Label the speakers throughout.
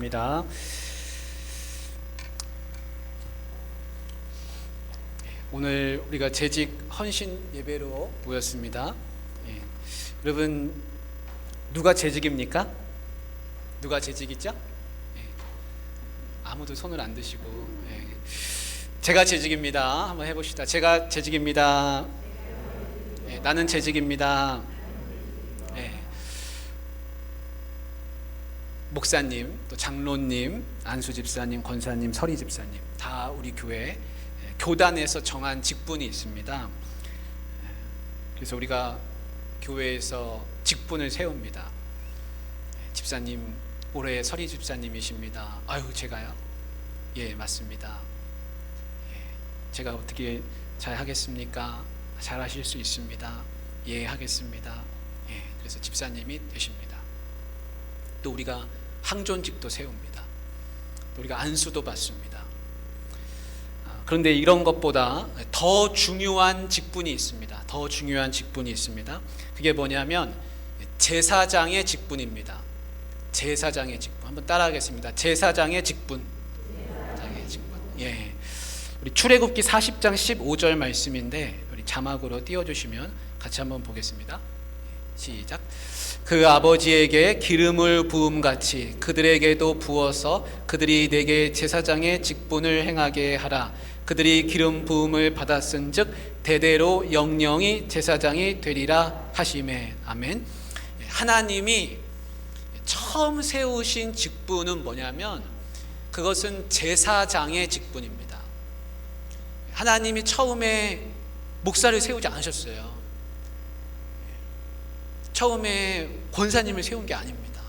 Speaker 1: 감사합니다. 오늘 우리가 재직 헌신 예배로 모였습니다. 여러분, 누가 재직입니까? 누가 재직이죠? 아무도 손을 안 드시고. 제가 재직입니다. 한번 해봅시다. 제가 재직입니다. 나는 재직입니다. 목사님, 또 장로님, 안수 집사님, 권사님, 서리 집사님, 다 우리 교회 교단에서 정한 직분이 있습니다. 그래서 우리가 교회에서 직분을 세웁니다. 집사님, 올해 서리 집사님이십니다. 아유, 제가요? 예, 맞습니다. 제가 어떻게 잘 하겠습니까? 잘 하실 수 있습니다. 예, 하겠습니다. 그래서 집사님이 되십니다. 또 우리가 항존직도 세웁니다. 또 우리가 안수도 받습니다. 그런데 이런 것보다 더 중요한 직분이 있습니다. 더 중요한 직분이 있습니다. 그게 뭐냐면 제사장의 직분입니다. 제사장의 직분. 한번 따라하겠습니다. 제사장의 직분. 제사장의 직분. 예. 우리 출애굽기 40장 15절 말씀인데 우리 자막으로 띄워주시면 같이 한번 보겠습니다. 시작. 그 아버지에게 기름을 부음같이 그들에게도 부어서 그들이 내게 제사장의 직분을 행하게 하라. 그들이 기름 부음을 받았은즉 대대로 영영이 제사장이 되리라 하시매. 아멘. 하나님이 처음 세우신 직분은 뭐냐면 그것은 제사장의 직분입니다. 하나님이 처음에 목사를 세우지 않으셨어요. 처음에 권사님을 세운 게 아닙니다.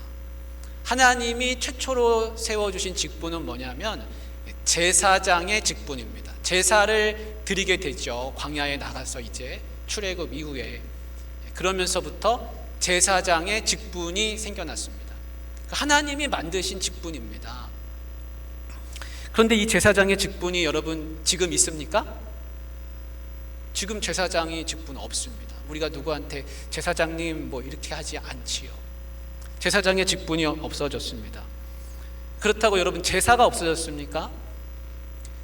Speaker 1: 하나님이 최초로 세워주신 직분은 뭐냐면 제사장의 직분입니다. 제사를 드리게 되죠. 광야에 나가서 이제 출애굽 이후에. 그러면서부터 제사장의 직분이 생겨났습니다. 하나님이 만드신 직분입니다. 그런데 이 제사장의 직분이 여러분 지금 있습니까? 지금 제사장의 직분 없습니다. 우리가 누구한테 제사장님 뭐 이렇게 하지 않지요. 제사장의 직분이 없어졌습니다. 그렇다고 여러분 제사가 없어졌습니까?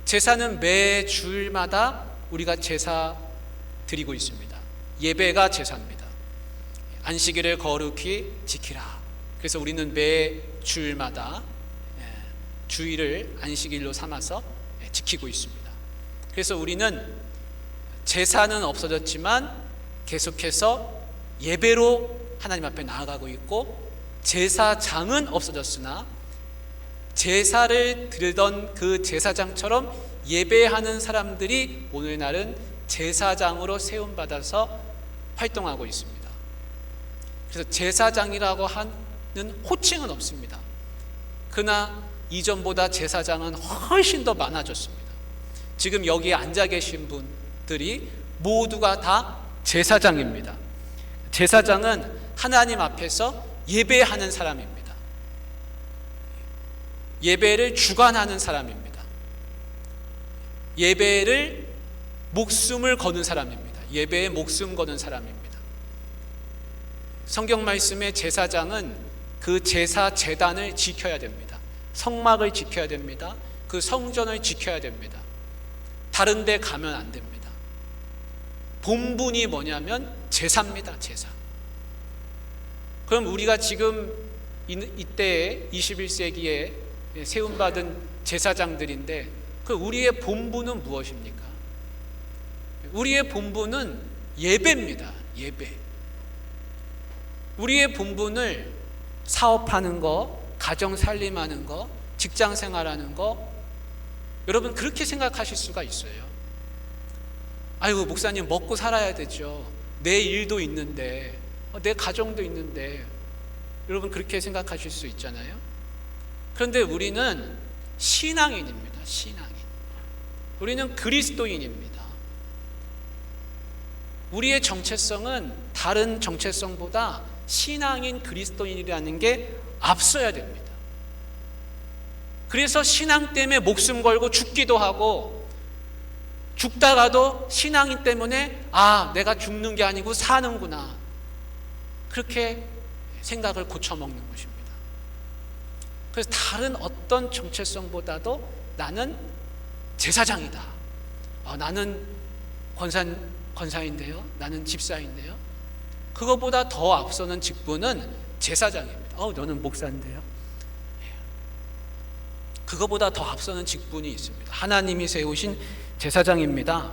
Speaker 1: 제사는 매 주일마다 우리가 제사 드리고 있습니다. 예배가 제사입니다. 안식일을 거룩히 지키라. 그래서 우리는 매 주일마다 주일을 안식일로 삼아서 지키고 있습니다. 그래서 우리는 제사는 없어졌지만 계속해서 예배로 하나님 앞에 나아가고 있고, 제사장은 없어졌으나 제사를 드리던 그 제사장처럼 예배하는 사람들이 오늘날은 제사장으로 세움받아서 활동하고 있습니다. 그래서 제사장이라고 하는 호칭은 없습니다. 그러나 이전보다 제사장은 훨씬 더 많아졌습니다. 지금 여기 앉아 계신 분들이 모두가 다 제사장입니다. 제사장은 하나님 앞에서 예배하는 사람입니다. 예배를 주관하는 사람입니다. 예배를 목숨을 거는 사람입니다. 예배에 목숨 거는 사람입니다. 성경 말씀의 제사장은 그 제사 제단을 지켜야 됩니다. 성막을 지켜야 됩니다. 그 성전을 지켜야 됩니다. 다른 데 가면 안 됩니다. 본분이 뭐냐면 제사입니다. 제사. 그럼 우리가 지금 이때에 21세기에 세움받은 제사장들인데 그 우리의 본분은 무엇입니까? 우리의 본분은 예배입니다. 예배. 우리의 본분을 사업하는 거, 가정 살림하는 거, 직장 생활하는 거, 여러분 그렇게 생각하실 수가 있어요. 아이고 목사님 먹고 살아야 되죠. 내 일도 있는데, 내 가정도 있는데, 여러분 그렇게 생각하실 수 있잖아요. 그런데 우리는 신앙인입니다. 신앙인. 우리는 그리스도인입니다. 우리의 정체성은 다른 정체성보다 신앙인 그리스도인이라는 게 앞서야 됩니다. 그래서 신앙 때문에 목숨 걸고 죽기도 하고, 죽다가도 신앙인 때문에 내가 죽는 게 아니고 사는구나, 그렇게 생각을 고쳐먹는 것입니다. 그래서 다른 어떤 정체성보다도 나는 제사장이다. 나는 권사인데요. 나는 집사인데요. 그것보다 더 앞서는 직분은 제사장입니다. 너는 목사인데요. 그것보다 더 앞서는 직분이 있습니다. 하나님이 세우신 제사장입니다.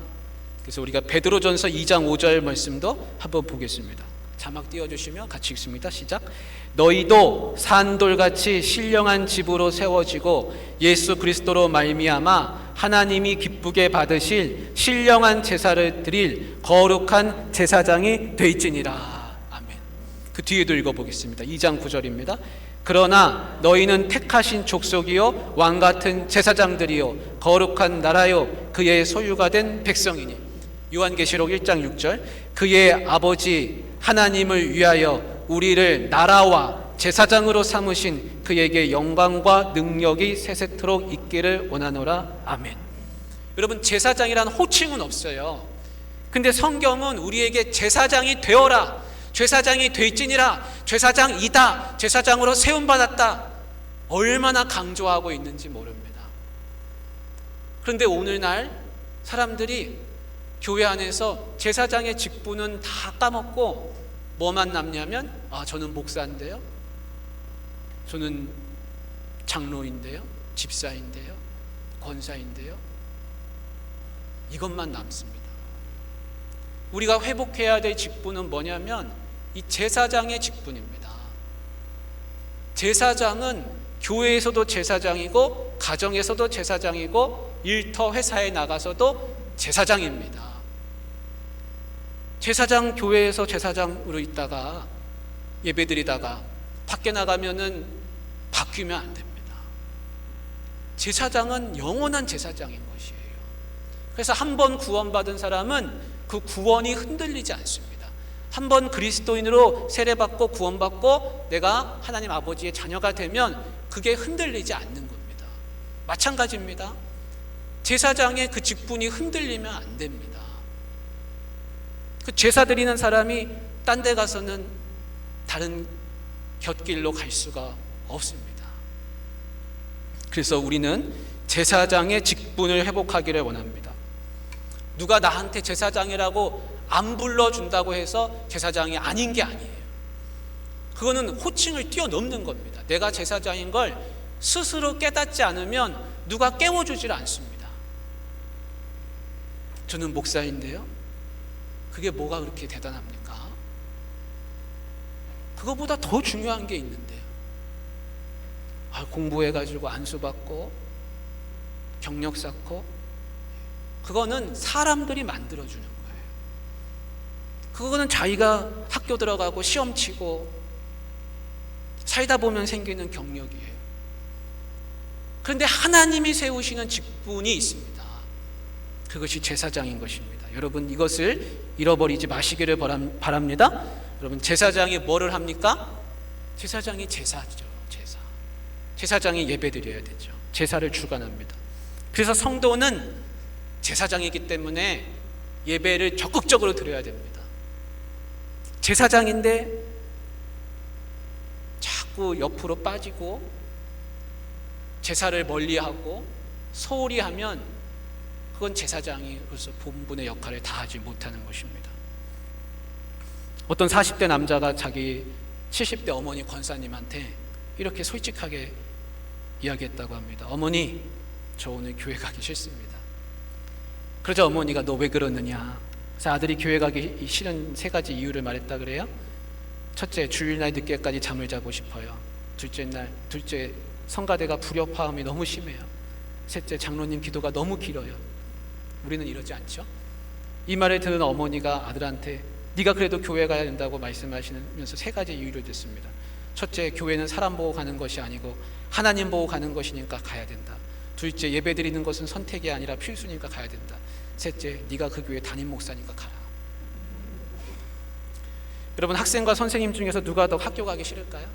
Speaker 1: 그래서 우리가 베드로전서 2장 5절 말씀도 한번 보겠습니다. 자막 띄워주시면 같이 읽습니다. 시작. 너희도 산돌같이 신령한 집으로 세워지고 예수 그리스도로 말미암아 하나님이 기쁘게 받으실 신령한 제사를 드릴 거룩한 제사장이 되있지니라. 아멘. 그 뒤에도 읽어보겠습니다. 2장 9절입니다. 그러나 너희는 택하신 족속이요 왕같은 제사장들이요 거룩한 나라요 그의 소유가 된 백성이니. 요한계시록 1장 6절. 그의 아버지 하나님을 위하여 우리를 나라와 제사장으로 삼으신 그에게 영광과 능력이 세세토록 있기를 원하노라. 아멘. 여러분, 제사장이란 호칭은 없어요. 근데 성경은 우리에게 제사장이 되어라, 제사장이 되있지니라, 제사장이다, 제사장으로 세움받았다, 얼마나 강조하고 있는지 모릅니다. 그런데 오늘날 사람들이 교회 안에서 제사장의 직분은 다 까먹고 뭐만 남냐면 저는 목사인데요, 저는 장로인데요, 집사인데요, 권사인데요, 이것만 남습니다. 우리가 회복해야 될 직분은 뭐냐면 이 제사장의 직분입니다. 제사장은 교회에서도 제사장이고 가정에서도 제사장이고 일터 회사에 나가서도 제사장입니다. 제사장 교회에서 제사장으로 있다가 예배드리다가 밖에 나가면은 바뀌면 안 됩니다. 제사장은 영원한 제사장인 것이에요. 그래서 한 번 구원받은 사람은 그 구원이 흔들리지 않습니다. 한 번 그리스도인으로 세례받고 구원받고 내가 하나님 아버지의 자녀가 되면 그게 흔들리지 않는 겁니다. 마찬가지입니다. 제사장의 그 직분이 흔들리면 안 됩니다. 그 제사 드리는 사람이 딴 데 가서는 다른 곁길로 갈 수가 없습니다. 그래서 우리는 제사장의 직분을 회복하기를 원합니다. 누가 나한테 제사장이라고 안 불러준다고 해서 제사장이 아닌 게 아니에요. 그거는 호칭을 뛰어넘는 겁니다. 내가 제사장인 걸 스스로 깨닫지 않으면 누가 깨워주질 않습니다. 저는 목사인데요, 그게 뭐가 그렇게 대단합니까? 그거보다 더 중요한 게 있는데요. 공부해가지고 안수받고 경력 쌓고, 그거는 사람들이 만들어주는 거예요. 그거는 자기가 학교 들어가고 시험 치고 살다 보면 생기는 경력이에요. 그런데 하나님이 세우시는 직분이 있습니다. 그것이 제사장인 것입니다. 여러분, 이것을 잃어버리지 마시기를 바랍니다. 여러분, 제사장이 뭐를 합니까? 제사장이 제사죠. 제사장이 예배드려야 되죠. 제사를 주관합니다. 그래서 성도는 제사장이기 때문에 예배를 적극적으로 드려야 됩니다. 제사장인데 자꾸 옆으로 빠지고 제사를 멀리하고 소홀히 하면 그건 제사장으로서 본분의 역할을 다하지 못하는 것입니다. 어떤 40대 남자가 자기 70대 어머니 권사님한테 이렇게 솔직하게 이야기했다고 합니다. 어머니, 저 오늘 교회 가기 싫습니다. 그러자 어머니가 너 왜 그러느냐. 그래서 아들이 교회 가기 싫은 3가지 이유를 말했다 그래요. 첫째, 주일날 늦게까지 잠을 자고 싶어요. 둘째, 성가대가 불협화음이 너무 심해요. 셋째, 장로님 기도가 너무 길어요. 우리는 이러지 않죠? 이 말을 들은 어머니가 아들한테 네가 그래도 교회 가야 된다고 말씀하시면서 3가지 이유를 듣습니다. 첫째, 교회는 사람 보고 가는 것이 아니고 하나님 보고 가는 것이니까 가야 된다. 둘째, 예배 드리는 것은 선택이 아니라 필수니까 가야 된다. 셋째, 네가 그 교회 담임 목사니까 가라. 여러분, 학생과 선생님 중에서 누가 더 학교 가기 싫을까요?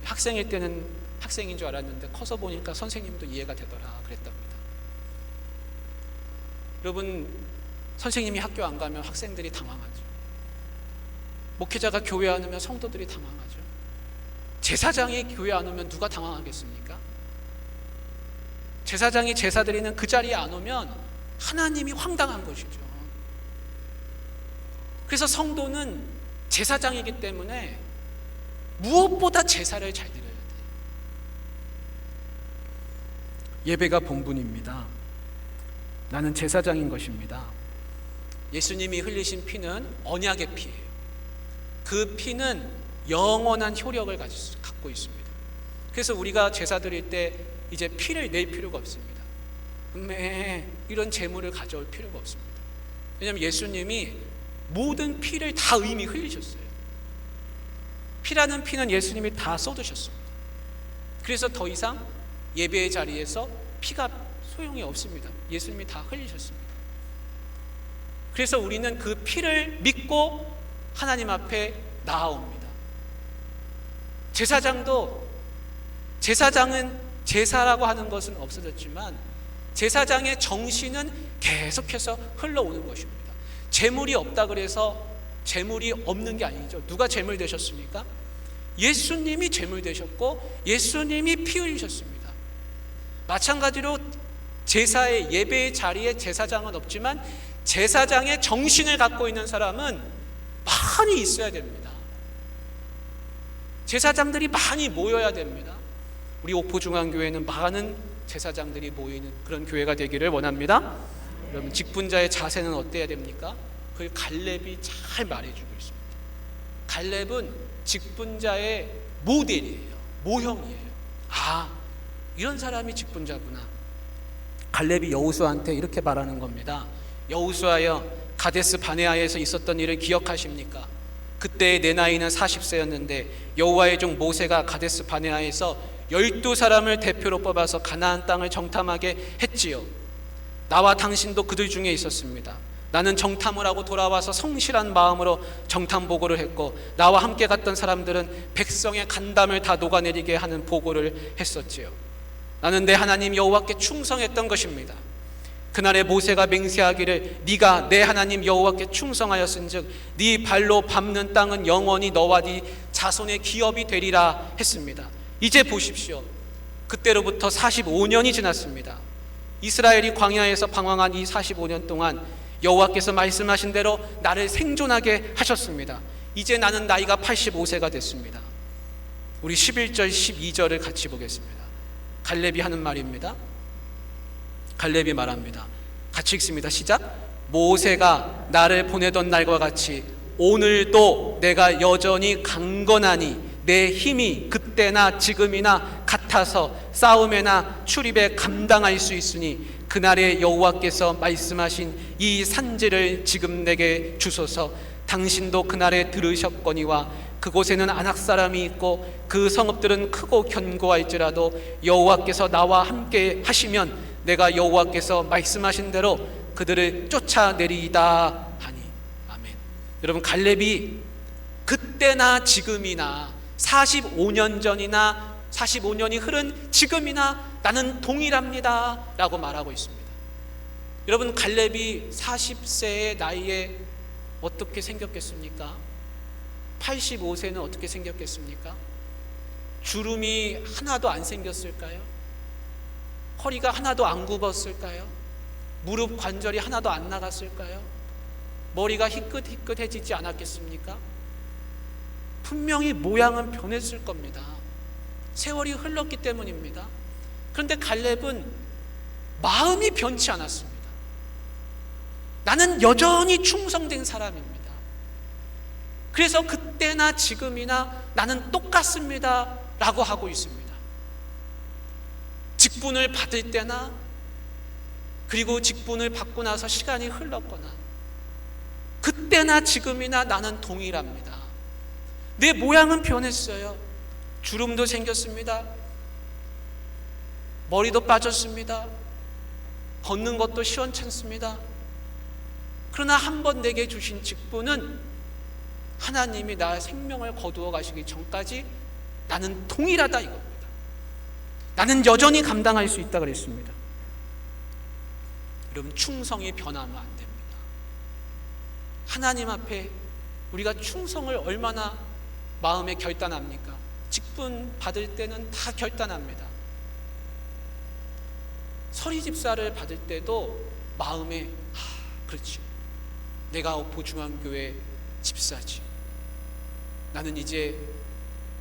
Speaker 1: 학생일 때는 학생인 줄 알았는데 커서 보니까 선생님도 이해가 되더라 그랬답니다. 여러분, 선생님이 학교 안 가면 학생들이 당황하죠. 목회자가 교회 안 오면 성도들이 당황하죠. 제사장이 교회 안 오면 누가 당황하겠습니까? 제사장이 제사 드리는 그 자리에 안 오면 하나님이 황당한 것이죠. 그래서 성도는 제사장이기 때문에 무엇보다 제사를 잘 드려야 돼요. 예배가 본분입니다. 나는 제사장인 것입니다. 예수님이 흘리신 피는 언약의 피예요. 그 피는 영원한 효력을 갖고 있습니다. 그래서 우리가 제사 드릴 때 이제 피를 낼 필요가 없습니다. 이런 제물을 가져올 필요가 없습니다. 왜냐하면 예수님이 모든 피를 다 이미 흘리셨어요. 피라는 피는 예수님이 다 쏟으셨습니다. 그래서 더 이상 예배의 자리에서 피가 소용이 없습니다. 예수님이 다 흘리셨습니다. 그래서 우리는 그 피를 믿고 하나님 앞에 나아옵니다. 제사장은 제사라고 하는 것은 없어졌지만 제사장의 정신은 계속해서 흘러오는 것입니다. 제물이 없다 그래서 제물이 없는 게 아니죠. 누가 제물 되셨습니까? 예수님이 제물 되셨고 예수님이 피 흘리셨습니다. 마찬가지로 제사의 예배의 자리에 제사장은 없지만 제사장의 정신을 갖고 있는 사람은 많이 있어야 됩니다. 제사장들이 많이 모여야 됩니다. 우리 옥포중앙교회는 많은 제사장들이 모이는 그런 교회가 되기를 원합니다. 여러분, 직분자의 자세는 어때야 됩니까? 그걸 갈렙이 잘 말해주고 있습니다. 갈렙은 직분자의 모델이에요. 모형이에요. 이런 사람이 직분자구나. 갈렙이 여호수아한테 이렇게 말하는 겁니다. 여호수아여, 가데스 바네아에서 있었던 일을 기억하십니까? 그때 내 나이는 40세였는데 여호와의 종 모세가 가데스 바네아에서 12사람을 대표로 뽑아서 가나안 땅을 정탐하게 했지요. 나와 당신도 그들 중에 있었습니다. 나는 정탐을 하고 돌아와서 성실한 마음으로 정탐 보고를 했고 나와 함께 갔던 사람들은 백성의 간담을 다 녹아내리게 하는 보고를 했었지요. 나는 내 하나님 여호와께 충성했던 것입니다. 그날에 모세가 맹세하기를 네가 내 하나님 여호와께 충성하였은즉 네 발로 밟는 땅은 영원히 너와 네 자손의 기업이 되리라 했습니다. 이제 보십시오. 그때로부터 45년이 지났습니다. 이스라엘이 광야에서 방황한 이 45년 동안 여호와께서 말씀하신 대로 나를 생존하게 하셨습니다. 이제 나는 나이가 85세가 됐습니다. 우리 11절 12절을 같이 보겠습니다. 갈렙이 하는 말입니다. 갈렙이 말합니다. 같이 읽습니다. 시작. 모세가 나를 보내던 날과 같이 오늘도 내가 여전히 강건하니 내 힘이 그때나 지금이나 같아서 싸움에나 출입에 감당할 수 있으니 그날에 여호와께서 말씀하신 이 산지를 지금 내게 주소서. 당신도 그날에 들으셨거니와 그곳에는 아낙 사람이 있고 그 성읍들은 크고 견고할지라도 여호와께서 나와 함께 하시면 내가 여호와께서 말씀하신 대로 그들을 쫓아내리이다 하니. 아멘. 여러분, 갈렙이 그때나 지금이나 45년 전이나 45년이 흐른 지금이나 나는 동일합니다 라고 말하고 있습니다. 여러분, 갈렙이 40세의 나이에 어떻게 생겼겠습니까? 85세는 어떻게 생겼겠습니까? 주름이 하나도 안 생겼을까요? 허리가 하나도 안 굽었을까요? 무릎 관절이 하나도 안 나갔을까요? 머리가 희끗희끗해지지 않았겠습니까? 분명히 모양은 변했을 겁니다. 세월이 흘렀기 때문입니다. 그런데 갈렙은 마음이 변치 않았습니다. 나는 여전히 충성된 사람입니다. 그래서 그때나 지금이나 나는 똑같습니다 라고 하고 있습니다. 직분을 받을 때나 그리고 직분을 받고 나서 시간이 흘렀거나 그때나 지금이나 나는 동일합니다. 내 모양은 변했어요. 주름도 생겼습니다. 머리도 빠졌습니다. 걷는 것도 시원찮습니다. 그러나 한 번 내게 주신 직분은 하나님이 나의 생명을 거두어 가시기 전까지 나는 동일하다 이겁니다. 나는 여전히 감당할 수 있다 그랬습니다. 여러분, 충성이 변하면 안 됩니다. 하나님 앞에 우리가 충성을 얼마나 마음에 결단합니까? 직분 받을 때는 다 결단합니다. 서리 집사를 받을 때도 마음에 그렇지, 내가 옥포중앙교회 집사지, 나는 이제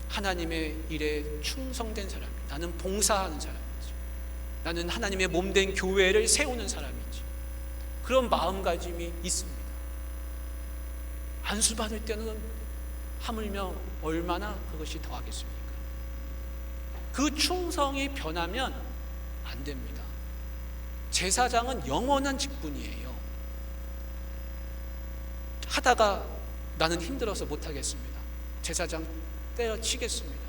Speaker 1: 하나님의 일에 충성된 사람이지, 나는 봉사하는 사람이지, 나는 하나님의 몸된 교회를 세우는 사람이지, 그런 마음가짐이 있습니다. 안수받을 때는 하물며 얼마나 그것이 더하겠습니까? 그 충성이 변하면 안 됩니다. 제사장은 영원한 직분이에요. 하다가 나는 힘들어서 못하겠습니다, 제사장 때려치겠습니다.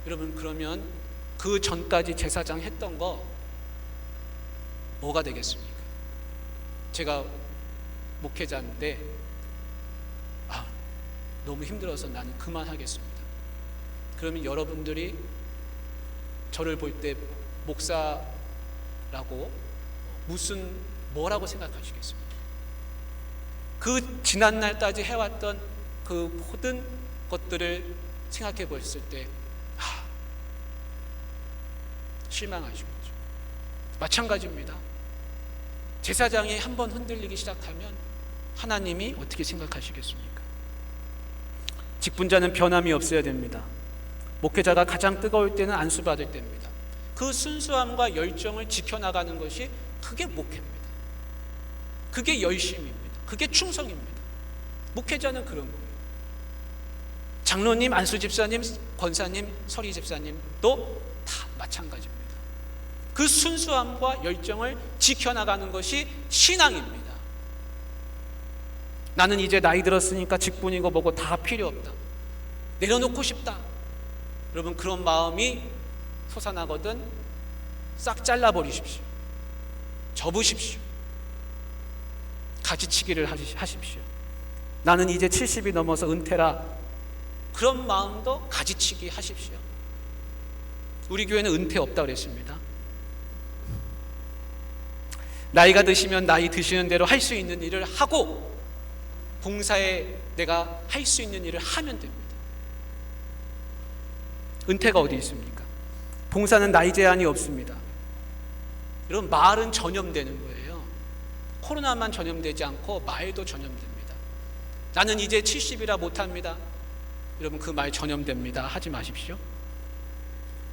Speaker 1: 여러분, 그러면 그 전까지 제사장 했던 거 뭐가 되겠습니까? 제가 목회자인데 너무 힘들어서 나는 그만하겠습니다. 그러면 여러분들이 저를 볼 때 목사라고 뭐라고 생각하시겠습니까? 그 지난날까지 해왔던 그 모든 것들을 생각해 보셨을 때 실망하신 거죠. 마찬가지입니다. 제사장이 한번 흔들리기 시작하면 하나님이 어떻게 생각하시겠습니까? 직분자는 변함이 없어야 됩니다. 목회자가 가장 뜨거울 때는 안수받을 때입니다. 그 순수함과 열정을 지켜나가는 것이 그게 목회입니다. 그게 열심입니다. 그게 충성입니다. 목회자는 그런 거예요. 장로님, 안수집사님, 권사님, 서리집사님도 다 마찬가지입니다. 그 순수함과 열정을 지켜나가는 것이 신앙입니다. 나는 이제 나이 들었으니까 직분이고 뭐고 다 필요 없다, 내려놓고 싶다, 여러분 그런 마음이 솟아나거든 싹 잘라버리십시오. 접으십시오. 가지치기를 하십시오. 나는 이제 70이 넘어서 은퇴라, 그런 마음도 가지치기 하십시오. 우리 교회는 은퇴 없다고 그랬습니다. 나이가 드시면 나이 드시는 대로 할 수 있는 일을 하고 봉사에 내가 할 수 있는 일을 하면 됩니다. 은퇴가 어디 있습니까? 봉사는 나이 제한이 없습니다. 여러분, 말은 전염되는 거예요. 코로나만 전염되지 않고 말도 전염됩니다. 나는 이제 70이라 못합니다. 여러분, 그 말 전염됩니다. 하지 마십시오.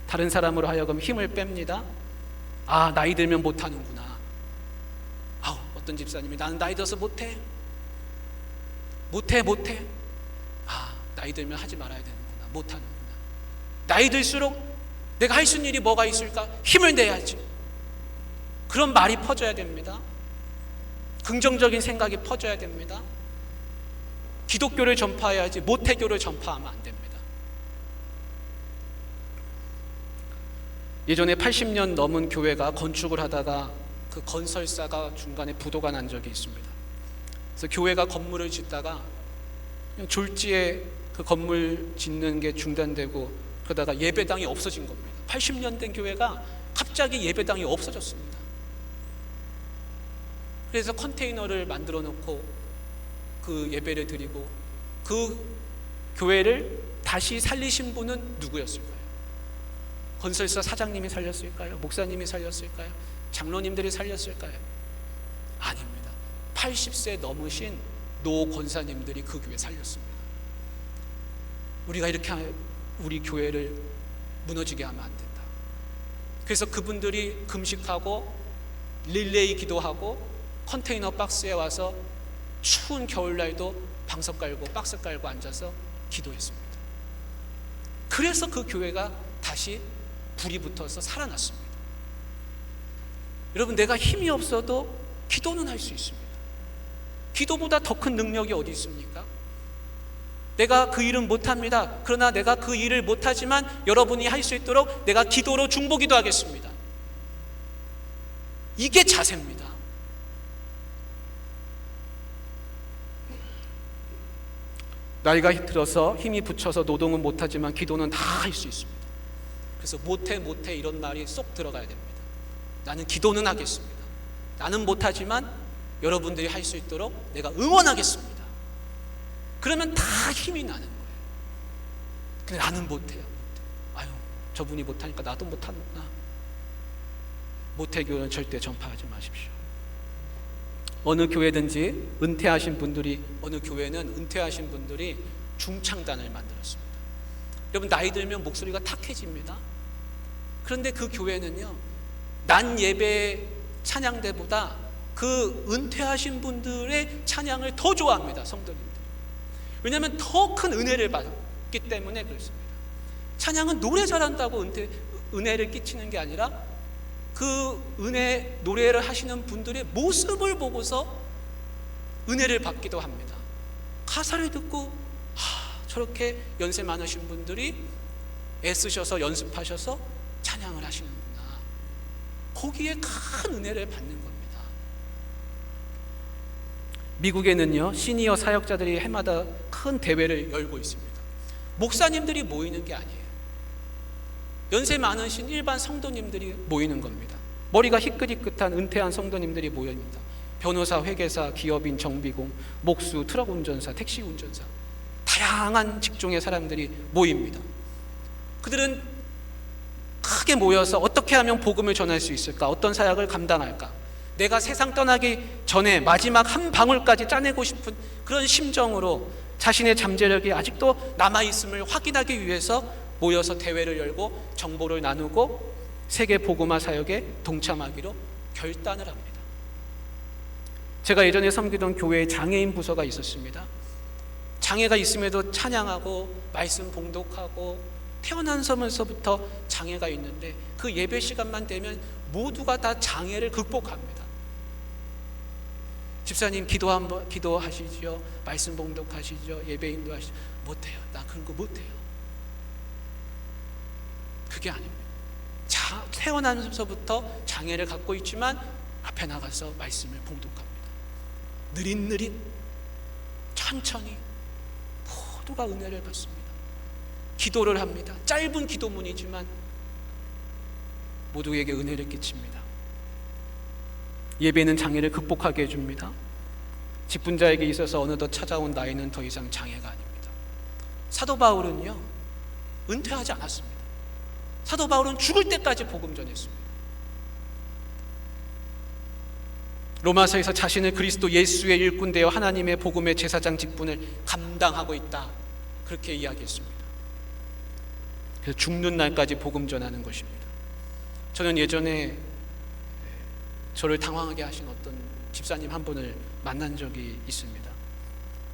Speaker 1: 다른 사람으로 하여금 힘을 뺍니다. 나이 들면 못하는구나. 어떤 집사님이 나는 나이 들어서 못해. 나이 들면 하지 말아야 되는구나. 못하는구나. 나이 들수록 내가 할 수 있는 일이 뭐가 있을까? 힘을 내야지. 그런 말이 퍼져야 됩니다. 긍정적인 생각이 퍼져야 됩니다. 기독교를 전파해야지 모태교를 전파하면 안 됩니다. 예전에 80년 넘은 교회가 건축을 하다가 그 건설사가 중간에 부도가 난 적이 있습니다. 그래서 교회가 건물을 짓다가 그냥 졸지에 그 건물 짓는 게 중단되고 그러다가 예배당이 없어진 겁니다. 80년 된 교회가 갑자기 예배당이 없어졌습니다. 그래서 컨테이너를 만들어 놓고 그 예배를 드리고 그 교회를 다시 살리신 분은 누구였을까요? 건설사 사장님이 살렸을까요? 목사님이 살렸을까요? 장로님들이 살렸을까요? 아닙니다. 80세 넘으신 노 권사님들이 그 교회 살렸습니다. 우리가 이렇게 우리 교회를 무너지게 하면 안 된다. 그래서 그분들이 금식하고 릴레이 기도하고 컨테이너 박스에 와서 추운 겨울날도 방석 깔고 박스 깔고 앉아서 기도했습니다. 그래서 그 교회가 다시 불이 붙어서 살아났습니다. 여러분, 내가 힘이 없어도 기도는 할 수 있습니다. 기도보다 더 큰 능력이 어디 있습니까? 내가 그 일은 못합니다. 그러나 내가 그 일을 못하지만 여러분이 할 수 있도록 내가 기도로 중보기도 하겠습니다. 이게 자세입니다. 나이가 들어서 힘이 붙여서 노동은 못하지만 기도는 다 할 수 있습니다. 그래서 못해 이런 말이 쏙 들어가야 됩니다. 나는 기도는 하겠습니다. 나는 못하지만 여러분들이 할 수 있도록 내가 응원하겠습니다. 그러면 다 힘이 나는 거예요. 근데 나는 못해요. 아유, 저분이 못하니까 나도 못하는구나. 모태교는 절대 전파하지 마십시오. 어느 교회든지 은퇴하신 분들이, 어느 교회는 은퇴하신 분들이 중창단을 만들었습니다. 여러분, 나이 들면 목소리가 탁해집니다. 그런데 그 교회는요, 난 예배 찬양대보다 그 은퇴하신 분들의 찬양을 더 좋아합니다. 성도님들. 왜냐하면 더 큰 은혜를 받기 때문에 그렇습니다. 찬양은 노래 잘한다고 은혜를 끼치는 게 아니라 그 노래를 하시는 분들의 모습을 보고서 은혜를 받기도 합니다. 가사를 듣고 저렇게 연세 많으신 분들이 애쓰셔서 연습하셔서 찬양을 하시는구나. 거기에 큰 은혜를 받는 겁니다. 미국에는요, 시니어 사역자들이 해마다 큰 대회를 열고 있습니다. 목사님들이 모이는 게 아니에요. 연세 많으신 일반 성도님들이 모이는 겁니다. 머리가 희끗희끗한 은퇴한 성도님들이 모입니다. 변호사, 회계사, 기업인, 정비공, 목수, 트럭 운전사, 택시 운전사, 다양한 직종의 사람들이 모입니다. 그들은 크게 모여서 어떻게 하면 복음을 전할 수 있을까? 어떤 사역을 감당할까? 내가 세상 떠나기 전에 마지막 한 방울까지 짜내고 싶은 그런 심정으로 자신의 잠재력이 아직도 남아있음을 확인하기 위해서 모여서 대회를 열고 정보를 나누고 세계 복음화 사역에 동참하기로 결단을 합니다. 제가 예전에 섬기던 교회에 장애인 부서가 있었습니다. 장애가 있음에도 찬양하고 말씀 봉독하고 태어나면서부터 장애가 있는데 그 예배 시간만 되면 모두가 다 장애를 극복합니다. 집사님 기도하시죠. 말씀 봉독하시죠. 예배 인도하시죠. 못해요. 나 그런 거 못해요. 그게 아닙니다. 태어나면서부터 장애를 갖고 있지만 앞에 나가서 말씀을 봉독합니다. 느릿느릿 천천히 모두가 은혜를 받습니다. 기도를 합니다. 짧은 기도문이지만 모두에게 은혜를 끼칩니다. 예배는 장애를 극복하게 해줍니다. 직분자에게 있어서 어느덧 찾아온 나이는 더 이상 장애가 아닙니다. 사도 바울은요, 은퇴하지 않았습니다. 사도 바울은 죽을 때까지 복음 전했습니다. 로마서에서 자신을 그리스도 예수의 일꾼 되어 하나님의 복음의 제사장 직분을 감당하고 있다, 그렇게 이야기했습니다. 그래서 죽는 날까지 복음 전하는 것입니다. 저는 예전에 저를 당황하게 하신 어떤 집사님 한 분을 만난 적이 있습니다.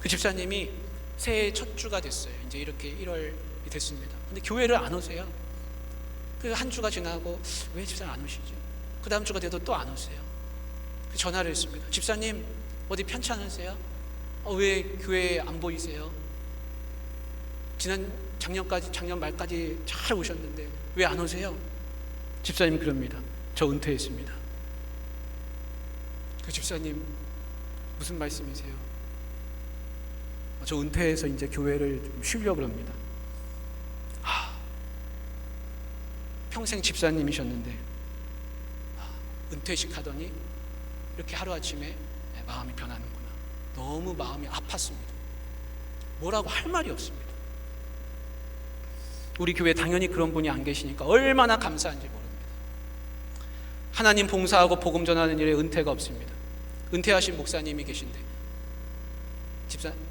Speaker 1: 그 집사님이 새해 첫 주가 됐어요. 이제 이렇게 1월이 됐습니다. 근데 교회를 안 오세요. 그 한 주가 지나고 왜 집사님 안 오시지? 그 다음 주가 돼도 또 안 오세요. 전화를 했습니다. 집사님 어디 편치 않으세요? 왜 교회에 안 보이세요? 작년 말까지 잘 오셨는데 왜 안 오세요? 집사님 그럽니다. 저 은퇴했습니다. 그 집사님 무슨 말씀이세요? 저 은퇴해서 이제 교회를 좀 쉬려고 그럽니다. 평생 집사님이셨는데 은퇴식 하더니 이렇게 하루아침에 마음이 변하는구나. 너무 마음이 아팠습니다. 뭐라고 할 말이 없습니다. 우리 교회에 당연히 그런 분이 안 계시니까 얼마나 감사한지 모릅니다. 하나님 봉사하고 복음 전하는 일에 은퇴가 없습니다. 은퇴하신 목사님이 계신데,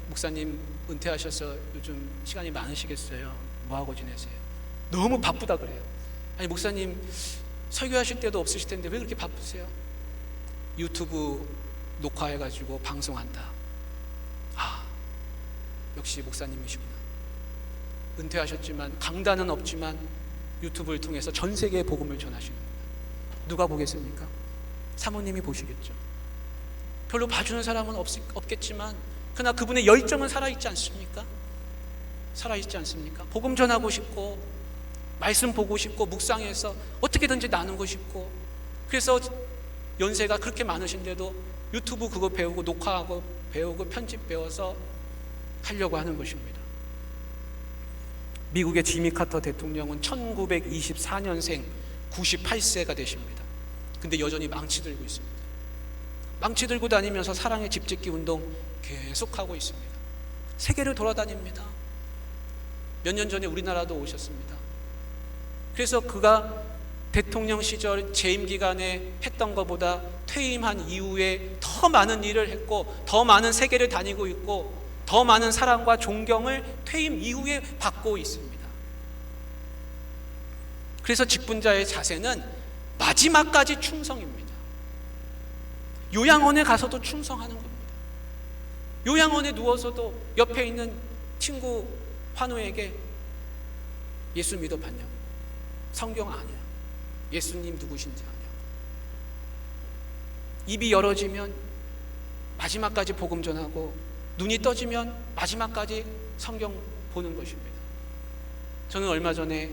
Speaker 1: 목사님 은퇴하셔서 요즘 시간이 많으시겠어요? 뭐하고 지내세요? 너무 바쁘다 그래요. 아니 목사님 설교하실 때도 없으실 텐데 왜 그렇게 바쁘세요? 유튜브 녹화해가지고 방송한다. 역시 목사님이시구나. 은퇴하셨지만 강단은 없지만 유튜브를 통해서 전 세계에 복음을 전하시는구나. 누가 보겠습니까? 사모님이 보시겠죠. 별로 봐주는 사람은 없겠지만 그러나 그분의 열정은 살아있지 않습니까? 살아있지 않습니까? 복음 전하고 싶고 말씀 보고 싶고 묵상해서 어떻게든지 나누고 싶고, 그래서 연세가 그렇게 많으신데도 유튜브 그거 배우고 녹화하고 배우고 편집 배워서 하려고 하는 것입니다. 미국의 지미 카터 대통령은 1924년생 98세가 되십니다. 근데 여전히 망치 들고 있습니다. 망치 들고 다니면서 사랑의 집짓기 운동 계속하고 있습니다. 세계를 돌아다닙니다. 몇 년 전에 우리나라도 오셨습니다. 그래서 그가 대통령 시절 재임 기간에 했던 것보다 퇴임한 이후에 더 많은 일을 했고 더 많은 세계를 다니고 있고 더 많은 사랑과 존경을 퇴임 이후에 받고 있습니다. 그래서 직분자의 자세는 마지막까지 충성입니다. 요양원에 가서도 충성하는 겁니다. 요양원에 누워서도 옆에 있는 친구 환우에게 예수 믿어봤냐고, 성경 아니야, 예수님 누구신지 아냐고. 입이 열어지면 마지막까지 복음 전하고 눈이 떠지면 마지막까지 성경 보는 것입니다. 저는 얼마 전에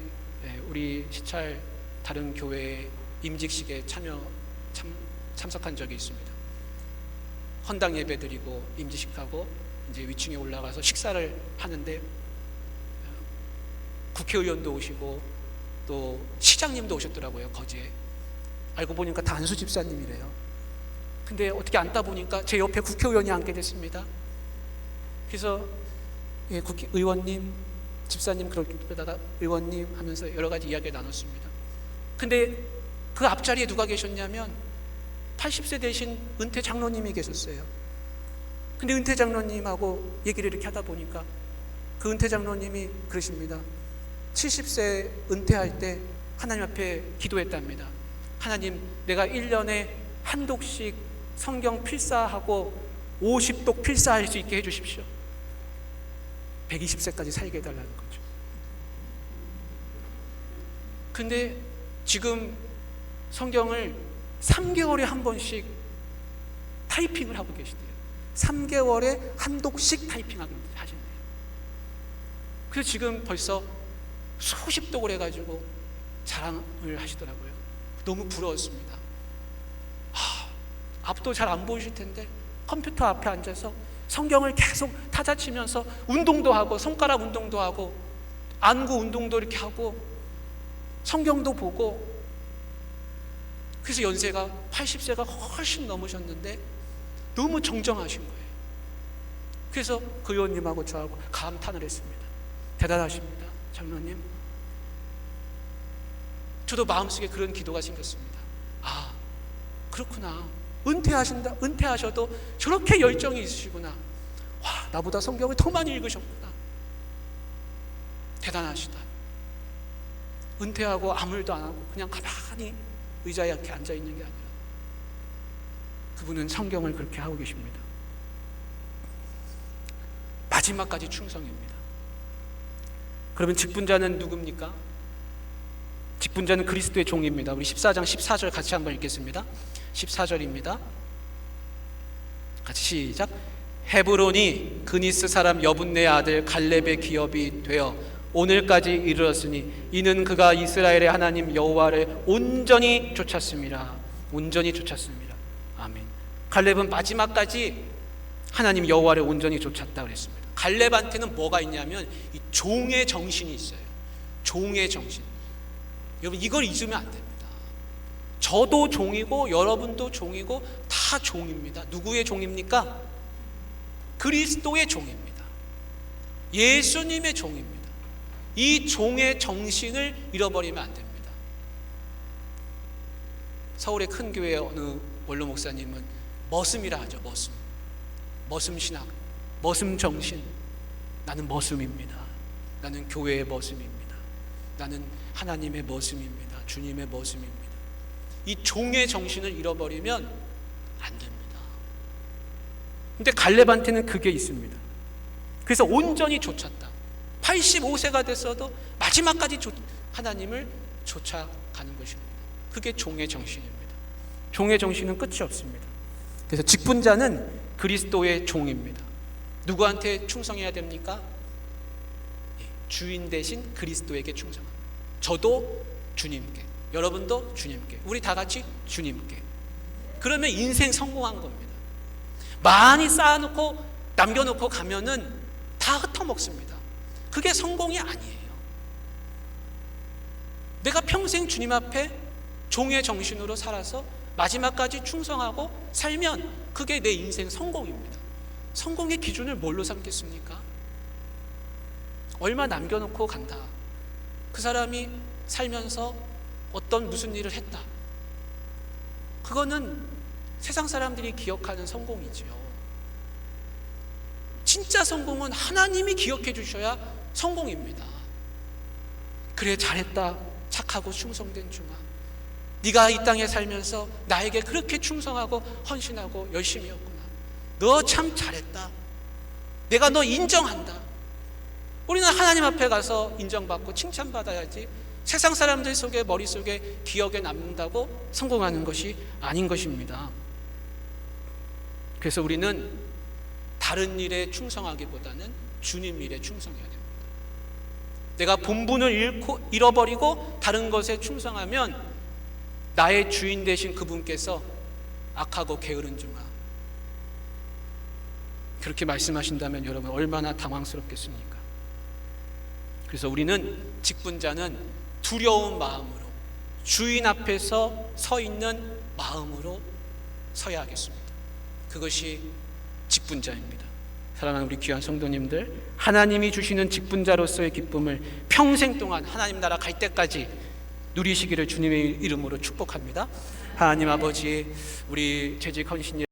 Speaker 1: 우리 시찰 다른 교회의 임직식에 참석한 적이 있습니다. 헌당 예배 드리고 임직식하고 이제 위층에 올라가서 식사를 하는데 국회의원도 오시고 또 시장님도 오셨더라고요. 거제에. 알고 보니까 다 안수 집사님이래요. 근데 어떻게 앉다 보니까 제 옆에 국회의원이 앉게 됐습니다. 그래서 국회의원님, 집사님 그러다가 의원님 하면서 여러 가지 이야기를 나눴습니다. 근데 그 앞자리에 누가 계셨냐면 80세 되신 은퇴 장로님이 계셨어요. 근데 은퇴 장로님하고 얘기를 이렇게 하다 보니까 그 은퇴 장로님이 그러십니다. 70세 은퇴할 때 하나님 앞에 기도했답니다. 하나님, 내가 1년에 한 독씩 성경 필사하고 50독 필사할 수 있게 해주십시오. 120세까지 살게 해달라는 거죠. 근데 지금 성경을 3개월에 한 번씩 타이핑을 하고 계시대요. 3개월에 한 독씩 타이핑하고 하신대요. 그래서 지금 벌써 수십 독을 해가지고 자랑을 하시더라고요. 너무 부러웠습니다. 앞도 잘 안 보이실 텐데 컴퓨터 앞에 앉아서 성경을 계속 타자치면서 운동도 하고 손가락 운동도 하고 안구 운동도 이렇게 하고 성경도 보고, 그래서 연세가 80세가 훨씬 넘으셨는데 너무 정정하신 거예요. 그래서 그 의원님하고 저하고 감탄을 했습니다. 대단하십니다, 장로님. 저도 마음속에 그런 기도가 생겼습니다. 아, 그렇구나. 은퇴하셔도 저렇게 열정이 있으시구나. 와, 나보다 성경을 더 많이 읽으셨구나. 대단하시다. 은퇴하고 아무 일도 안 하고 그냥 가만히 의자에 이렇게 앉아 있는 게 아니라 그분은 성경을 그렇게 하고 계십니다. 마지막까지 충성입니다. 그러면 직분자는 누굽니까? 직분자는 그리스도의 종입니다. 우리 14장 14절 같이 한번 읽겠습니다. 14절입니다. 같이 시작. 헤브론이 그니스 사람 여분네 아들 갈렙의 기업이 되어 오늘까지 이르렀으니 이는 그가 이스라엘의 하나님 여호와를 온전히 쫓았습니다. 온전히 쫓았습니다. 아멘. 갈렙은 마지막까지 하나님 여호와를 온전히 쫓았다 그랬습니다. 갈렙한테는 뭐가 있냐면 이 종의 정신이 있어요. 종의 정신. 여러분, 이걸 잊으면 안 됩니다. 저도 종이고 여러분도 종이고 다 종입니다. 누구의 종입니까? 그리스도의 종입니다. 예수님의 종입니다. 이 종의 정신을 잃어버리면 안 됩니다. 서울의 큰 교회 어느 원로 목사님은 머슴이라 하죠. 머슴 신학, 머슴 정신. 나는 머슴입니다. 나는 교회의 머슴입니다. 나는 하나님의 머슴입니다. 주님의 머슴입니다. 이 종의 정신을 잃어버리면 안 됩니다. 근데 갈렙한테는 그게 있습니다. 그래서 온전히 쫓았다. 85세가 됐어도 마지막까지 하나님을 쫓아가는 것입니다. 그게 종의 정신입니다. 종의 정신은 끝이 없습니다. 그래서 직분자는 그리스도의 종입니다. 누구한테 충성해야 됩니까? 주인 대신 그리스도에게 충성합니다. 저도 주님께, 여러분도 주님께, 우리 다 같이 주님께. 그러면 인생 성공한 겁니다. 많이 쌓아놓고 남겨놓고 가면은 다 흩어먹습니다. 그게 성공이 아니에요. 내가 평생 주님 앞에 종의 정신으로 살아서 마지막까지 충성하고 살면 그게 내 인생 성공입니다. 성공의 기준을 뭘로 삼겠습니까? 얼마 남겨놓고 간다. 그 사람이 살면서 어떤 무슨 일을 했다. 그거는 세상 사람들이 기억하는 성공이지요. 진짜 성공은 하나님이 기억해 주셔야 성공입니다. 그래, 잘했다. 착하고 충성된 중아. 네가 이 땅에 살면서 나에게 그렇게 충성하고 헌신하고 열심히 했구나. 너 참 잘했다. 내가 너 인정한다. 우리는 하나님 앞에 가서 인정받고 칭찬받아야지 세상 사람들 속에 머릿속에 기억에 남는다고 성공하는 것이 아닌 것입니다. 그래서 우리는 다른 일에 충성하기보다는 주님 일에 충성해야 됩니다. 내가 본분을 잃어버리고 다른 것에 충성하면 나의 주인 되신 그분께서 악하고 게으른 중아, 그렇게 말씀하신다면 여러분 얼마나 당황스럽겠습니까? 그래서 우리는 직분자는 두려운 마음으로 주인 앞에서 서 있는 마음으로 서야 하겠습니다. 그것이 직분자입니다. 사랑하는 우리 귀한 성도님들, 하나님이 주시는 직분자로서의 기쁨을 평생 동안 하나님 나라 갈 때까지 누리시기를 주님의 이름으로 축복합니다. 하나님 아버지, 우리 재직 헌신